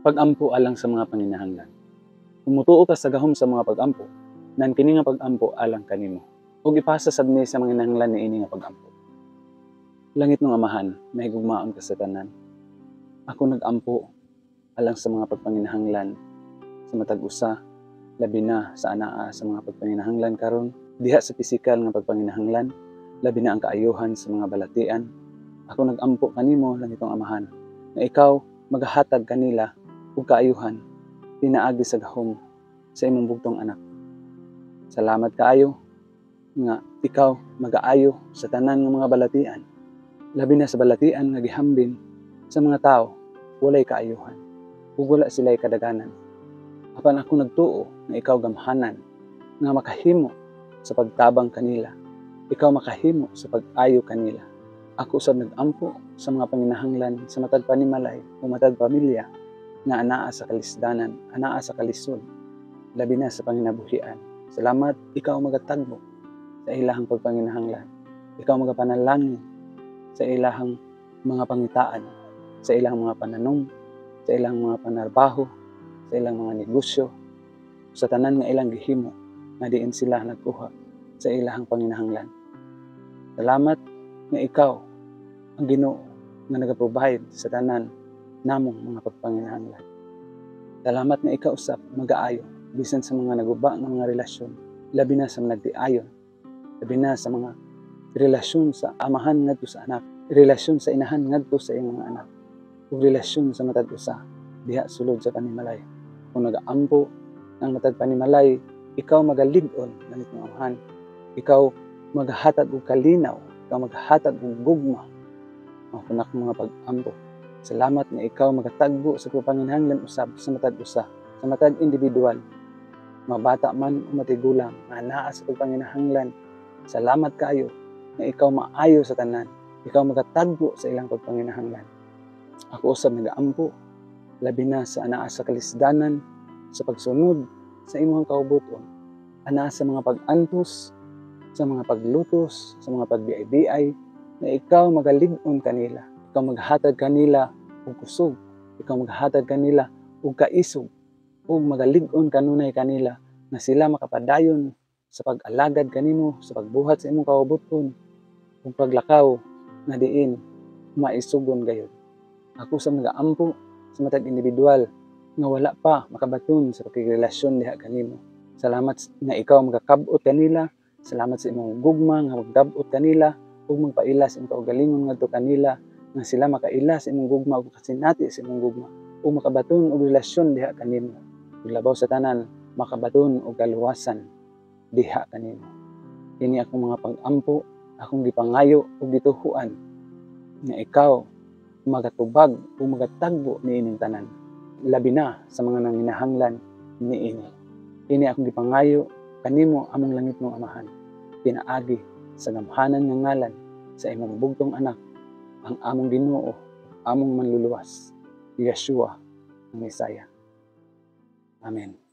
Pag-ampo alang sa mga panginahanglan. Umutuo ka sa gahom sa mga pag-ampo, nan kini nga pag-ampo alang kanimo. Ug ipasa sad ni sa mga hinahanglan niini nga pag-ampo. Langit ng Amahan, mahigugmaon ka sa tanan. Ako nag-ampo alang sa mga pagpanginahanglan sa matag usa, labi na sa anaa sa mga pagpanginahanglan karon, diha sa pisikal nga pagpanginahanglan, labi na ang kaayuhan sa mga balatian. Ako nag-ampo kanimo, langit ng Amahan, na ikaw magahatag kanila ug kaayuhan pinaagi sa gahom sa imong bugtong anak. Salamat kaayo nga ikaw magaayo sa tanan nga mga balatian, labi na sa balatian nga gihambin sa mga tao walay kaayuhan ug wala sila'y kadaganan. Apan ako nagtuo nga ikaw gamhanan nga makahimo sa pagtabang kanila, ikaw makahimo sa pag-ayo kanila. Ako usab nag-ampo sa mga panginahanglan sa matag panimalay o matag pamilya nga anaa sa kalisdanan, anaa sa kalisod, labi na sa panginabuhian. Salamat, ikaw magatagbo sa ilahang pagpanginahanglan. Ikaw magapanalangin sa ilahang mga pangitaan, sa ilang mga pananom, sa ilang mga panarbaho, sa ilang mga negosyo, sa tanan nga ilang gihimo, nga diin sila nagkuha sa ilahang panginahanglan. Salamat nga ikaw ang Ginoo nga nagaprovide sa tanan namong mga pagpanginahanglan. Salamat nga ikaw usab magaayo bisan sa mga naguba nga mga relasyon, labi na sa nagtiayon, labi na sa mga relasyon sa amahan ngadto sa anak, relasyon sa inahan ngadto sa iyang mga anak, ug relasyon sa matag usa diha sulod sa panimalay. Kung nagaampo ng matag panimalay, ikaw magalig-on langit ng Amahan, ikaw maghatag og kalinaw, ikaw maghatag og gugma ang kunak mga pag-ampo. Salamat nga ikaw magatagbo sa pagpanginahanglan usab sa matag usa, sa matag individual, mabata man o matigulang nga anaa sa pagpanginahanglan. Salamat kayo nga ikaw maayo sa tanan, ikaw magatagbo sa ilang pagpanginahanglan. Ako usab nagaampo labi na sa anaa sa kalisdanan, sa pagsunod sa imong kaubuton, anaa sa mga pag-antos, sa mga paglutos, sa mga pagbiay-biay, na ikaw magalig-on kanila, ikaw maghatag kanila og kusog, ikaw maghatag kanila og kaisog, ug magalig-on kanunay kanila na sila makapadayon sa pag-alagad kanimo, sa pagbuhat sa imong kaubuton, ug paglakaw na diin maisugon gayud. Ako sa nagaampo sa matag individual nga wala pa makabaton sa pakigrelasyon diha kanimo. Salamat nga ikaw magakab-ot kanila, salamat sa imong gugma nga magdab-ot kanila ug magpailas imong kaugalingon ngadto kanila nga sila makailas sa imong gugma ug kasinati sa imong gugma ug makabaton og relasyon diha kanimo. Ug labaw sa tanan, makabaton og kaluwasan diha kanimo. Kini akong mga pag-ampo, akong gipangayo ug gituhuan nga ikaw magatubag o magatagbo niining tanan, labi na sa mga nanginahanglan niini. Kini akong gipangayo kanimo among langit ng Amahan, pinaagi sa gamhanan nga ngalan sa imong bugtong anak, ang among Ginoo, among manluluwas, Yeshua ang Mesaya. Amen.